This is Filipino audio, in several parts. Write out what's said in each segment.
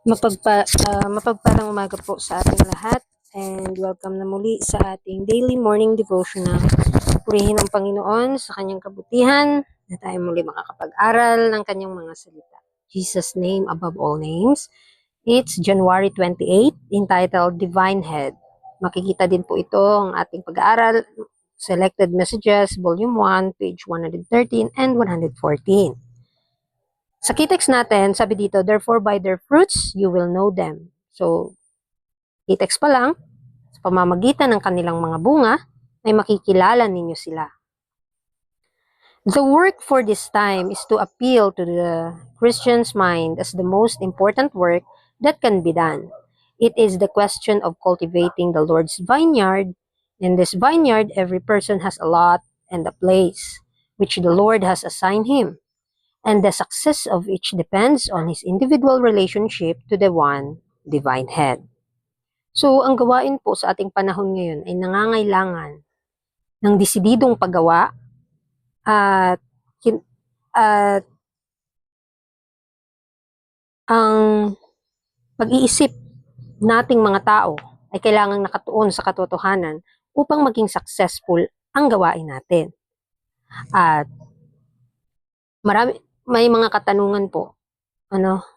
Mapagpalang umaga po sa ating lahat and welcome na muli sa ating daily morning devotional. Purihin ang Panginoon sa kanyang kabutihan na tayo muli makakapag-aral ng kanyang mga salita. Jesus' name above all names. It's January 28, entitled Divine Head. Makikita din po ito ang ating pag-aaral, Selected Messages, Volume 1, page 113 and 114. Sa key text natin, sabi dito, therefore by their fruits, you will know them. So, key text pa lang, sa pamamagitan ng kanilang mga bunga, ay makikilala ninyo sila. The work for this time is to appeal to the Christian's mind as the most important work that can be done. It is the question of cultivating the Lord's vineyard. In this vineyard, every person has a lot and a place, which the Lord has assigned him. And the success of each depends on his individual relationship to the one divine head. So, ang gawain po sa ating panahon ngayon ay nangangailangan ng desididong paggawa at ang pag-iisip nating mga tao ay kailangang nakatuon sa katotohanan upang maging successful ang gawain natin. At may mga katanungan po.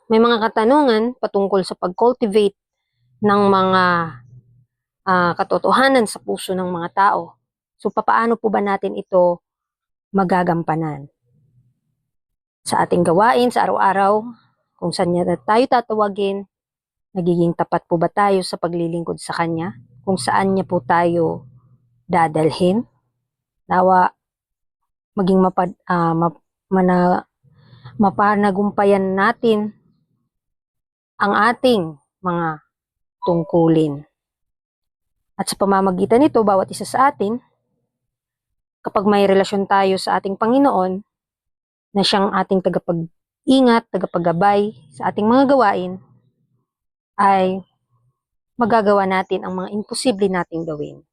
May mga katanungan patungkol sa pag-cultivate ng mga katotohanan sa puso ng mga tao. So, paano po ba natin ito magagampanan? Sa ating gawain, sa araw-araw, kung saan niya tayo tatawagin, nagiging tapat po ba tayo sa paglilingkod sa Kanya? Kung saan niya po tayo dadalhin? Nawa, maging mapanagumpayan natin ang ating mga tungkulin. At sa pamamagitan nito, bawat isa sa atin, kapag may relasyon tayo sa ating Panginoon, na siyang ating tagapag-ingat, tagapaggabay sa ating mga gawain, ay magagawa natin ang mga imposible nating gawin.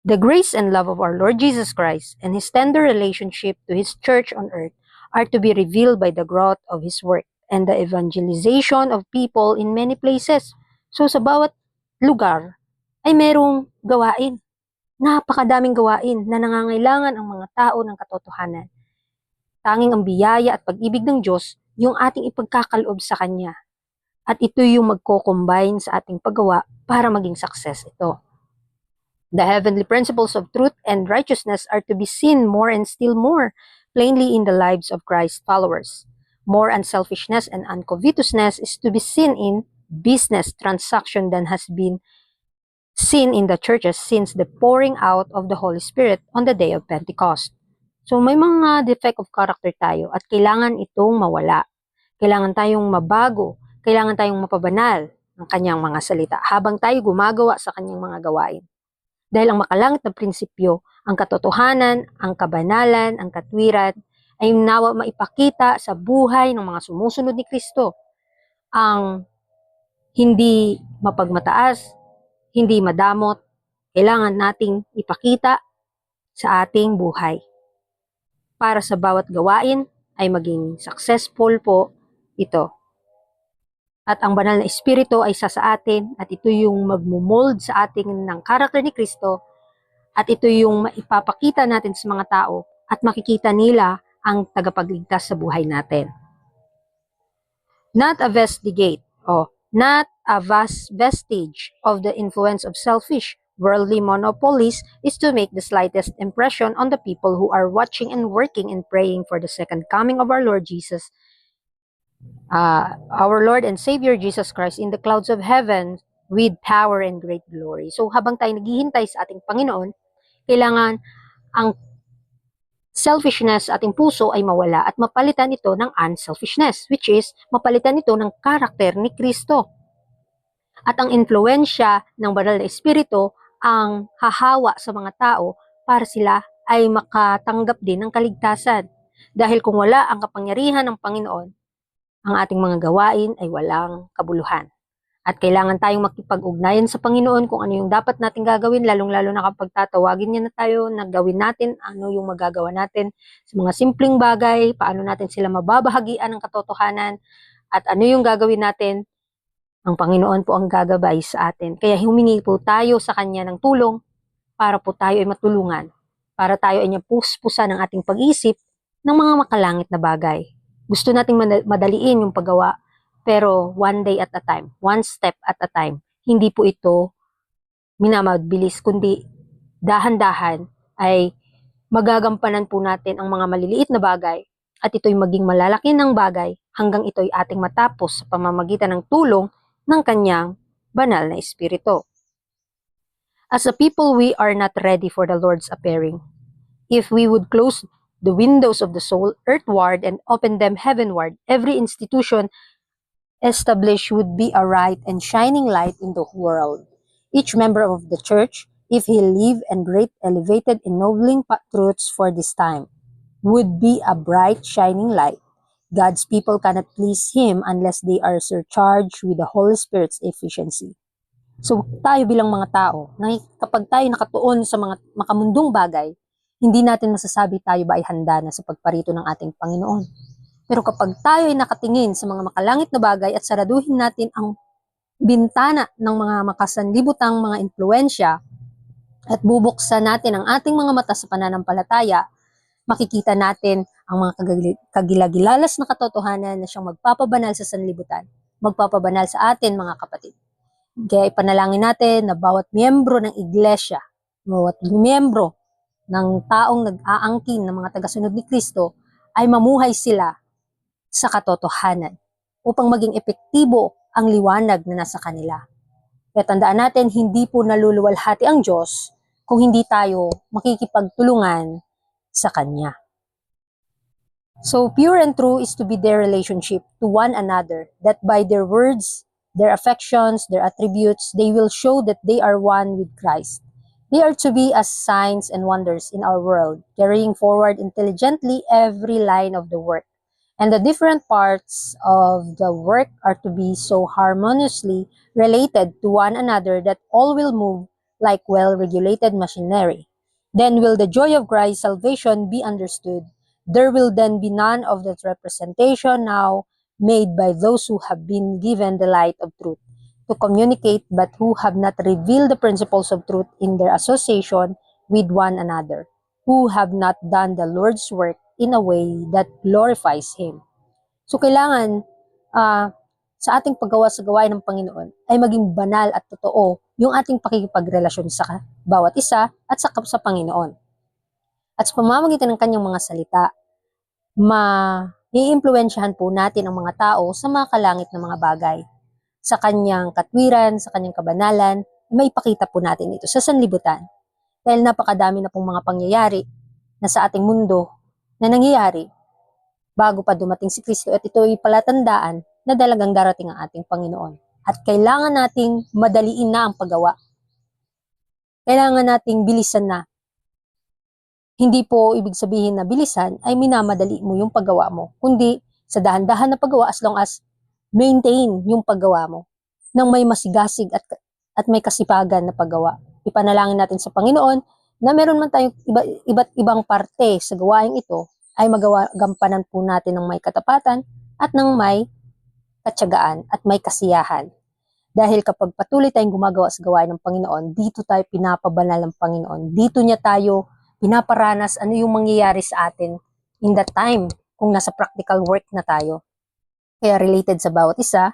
The grace and love of our Lord Jesus Christ and His tender relationship to His church on earth are to be revealed by the growth of His work and the evangelization of people in many places. So sa bawat lugar ay merong gawain. Napakadaming gawain na nangangailangan ang mga tao ng katotohanan. Tanging ang biyaya at pag-ibig ng Diyos yung ating ipagkakaloob sa Kanya. At ito yung magko-combine sa ating paggawa para maging success ito. The heavenly principles of truth and righteousness are to be seen more and still more plainly in the lives of Christ's followers. More unselfishness and uncovetousness is to be seen in business transaction than has been seen in the churches since the pouring out of the Holy Spirit on the day of Pentecost. So may mga defect of character tayo at kailangan itong mawala. Kailangan tayong mabago, kailangan tayong mapabanal ng kanyang mga salita habang tayo gumagawa sa kanyang mga gawain. Dahil ang makalangit na prinsipyo, ang katotohanan, ang kabanalan, ang katwiran, ay nawa maipakita sa buhay ng mga sumusunod ni Kristo. Ang hindi mapagmataas, hindi madamot, kailangan nating ipakita sa ating buhay. Para sa bawat gawain ay maging successful po ito. At ang banal na espiritu ay sa atin at ito yung magmumold sa atin ng karakter ni Kristo at ito yung maipapakita natin sa mga tao at makikita nila ang tagapagligtas sa buhay natin. Not a vestige of the influence of selfish, worldly monopolies is to make the slightest impression on the people who are watching and working and praying for the second coming of our Lord Jesus, our Lord and Savior Jesus Christ in the clouds of heaven with power and great glory. So habang tayo naghihintay sa ating Panginoon, kailangan ang selfishness sa ating puso ay mawala at mapalitan ito ng unselfishness, which is mapalitan ito ng karakter ni Kristo. At ang influensya ng banal na espiritu ang hahawa sa mga tao para sila ay makatanggap din ng kaligtasan. Dahil kung wala ang kapangyarihan ng Panginoon, ang ating mga gawain ay walang kabuluhan. At kailangan tayong makipag-ugnayan sa Panginoon kung ano yung dapat natin gagawin, lalong-lalo na kapag tatawagin niya na tayo, na gawin natin, ano yung magagawa natin sa mga simpleng bagay, paano natin sila mababahagian ng katotohanan, at ano yung gagawin natin Ang Panginoon po ang gagabay sa atin. Kaya humingi po tayo sa Kanya ng tulong para po tayo ay matulungan, para tayo ay puspusan ng ating pag-isip ng mga makalangit na bagay. Gusto nating madaliin yung paggawa, pero one day at a time, one step at a time. Hindi po ito minamabilis, kundi dahan-dahan ay magagampanan po natin ang mga maliliit na bagay at ito'y maging malalaki ng bagay hanggang ito'y ating matapos sa pamamagitan ng tulong ng Kanyang banal na Espiritu. As a people, we are not ready for the Lord's appearing. If we would close the windows of the soul earthward and open them heavenward, every institution established would be a bright and shining light in the world. Each member of the church, if he live and great elevated ennobling truths for this time, would be a bright shining light. God's people cannot please Him unless they are surcharged with the Holy Spirit's efficiency. So tayo bilang mga tao, kapag tayo nakatuon sa mga makamundong bagay, hindi natin masasabi tayo ba ay handa na sa pagparito ng ating Panginoon. Pero kapag tayo ay nakatingin sa mga makalangit na bagay at saraduhin natin ang bintana ng mga makasanlibutang mga impluensya at bubuksan natin ang ating mga mata sa pananampalataya, makikita natin ang mga kagilagilalas na katotohanan na siyang magpapabanal sa sanlibutan, magpapabanal sa atin mga kapatid. Kaya ipanalangin natin na bawat miyembro ng iglesia, bawat miyembro ng taong nag-aangkin ng mga tagasunod ni Kristo ay mamuhay sila sa katotohanan upang maging epektibo ang liwanag na nasa kanila. Kaya tandaan natin, hindi po naluluwalhati ang Diyos kung hindi tayo makikipagtulungan sa Kanya. So, pure and true is to be their relationship to one another, that by their words, their affections, their attributes, they will show that they are one with Christ. They are to be as signs and wonders in our world, carrying forward intelligently every line of the work. And the different parts of the work are to be so harmoniously related to one another that all will move like well-regulated machinery. Then will the joy of Christ's salvation be understood. There will then be none of that representation now made by those who have been given the light of truth to communicate, but who have not revealed the principles of truth in their association with one another, who have not done the Lord's work in a way that glorifies Him. So kailangan sa ating paggawa sa gawain ng Panginoon ay maging banal at totoo yung ating pakikipagrelasyon sa bawat isa at sa Panginoon. At sa pamamagitan ng kanyang mga salita, i-impluwensyahan po natin ang mga tao sa mga kalangit na mga bagay. Sa kanyang katwiran, sa kanyang kabanalan, may ipakita po natin ito sa sanlibutan. Dahil napakadami na pong mga pangyayari na sa ating mundo na nangyayari bago pa dumating si Kristo, at ito ay palatandaan na dalagang darating ang ating Panginoon. At kailangan nating madaliin na ang paggawa. Kailangan nating bilisan na. Hindi po ibig sabihin na bilisan ay minamadali mo yung paggawa mo, kundi sa dahan-dahan na paggawa as long as maintain yung paggawa mo nang may masigasig at may kasipagan na paggawa. Ipanalangin natin sa Panginoon na meron man tayong iba't ibang parte sa gawain ito ay gampanan po natin ng may katapatan at ng may katyagaan at may kasiyahan. Dahil kapag patuloy tayong gumagawa sa gawain ng Panginoon, dito tayo pinapabanal ng Panginoon. Dito niya tayo pinaparanas ano yung mangyayari sa atin in that time kung nasa practical work na tayo. Kaya related sa bawat isa,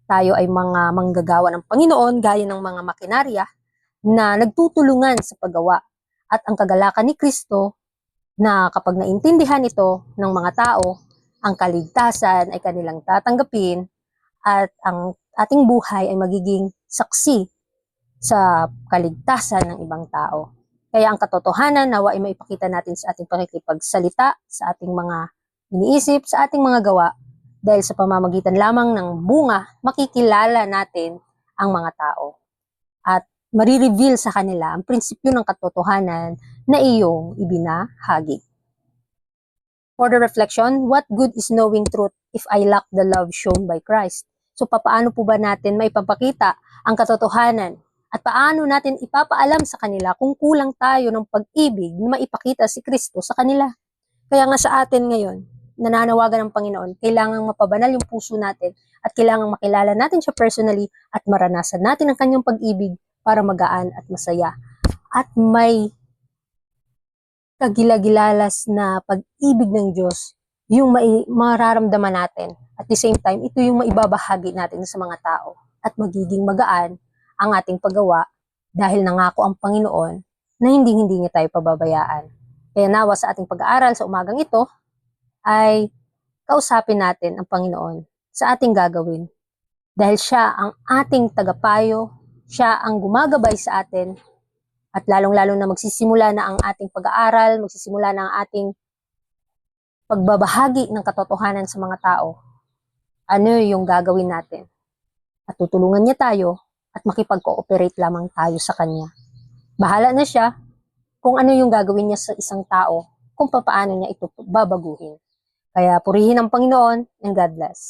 tayo ay mga manggagawa ng Panginoon gaya ng mga makinarya na nagtutulungan sa paggawa. At ang kagalakan ni Kristo na kapag naintindihan ito ng mga tao, ang kaligtasan ay kanilang tatanggapin at ang ating buhay ay magiging saksi sa kaligtasan ng ibang tao. Kaya ang katotohanan nawa ay maipakita natin sa ating pakikipagsalita, sa ating mga iniisip, sa ating mga gawa, dahil sa pamamagitan lamang ng bunga, makikilala natin ang mga tao. At marireveal sa kanila ang prinsipyo ng katotohanan na iyong ibinahagi. For the reflection, what good is knowing truth if I lack the love shown by Christ? So paano po ba natin maipapakita ang katotohanan at paano natin ipapaalam sa kanila kung kulang tayo ng pag-ibig na maipakita si Kristo sa kanila? Kaya nga sa atin ngayon, nananawagan ng Panginoon, kailangang mapabanal yung puso natin at kailangang makilala natin siya personally at maranasan natin ang kanyang pag-ibig para magaan at masaya. At may kagilagilalas na pag-ibig ng Diyos yung mararamdaman natin. At the same time, ito yung maibabahagi natin sa mga tao at magiging magaan ang ating paggawa dahil nangako ang Panginoon na hindi niya tayo pababayaan. Kaya nawa sa ating pag-aaral sa umagang ito ay kausapin natin ang Panginoon sa ating gagawin. Dahil siya ang ating tagapayo, siya ang gumagabay sa atin, at lalong-lalo na magsisimula na ang ating pag-aaral, magsisimula na ang ating pagbabahagi ng katotohanan sa mga tao. Ano yung gagawin natin? At tutulungan niya tayo at makipag-cooperate lamang tayo sa Kanya. Bahala na siya kung ano yung gagawin niya sa isang tao, kung paano niya ito babaguhin. Kaya purihin ang Panginoon and God bless.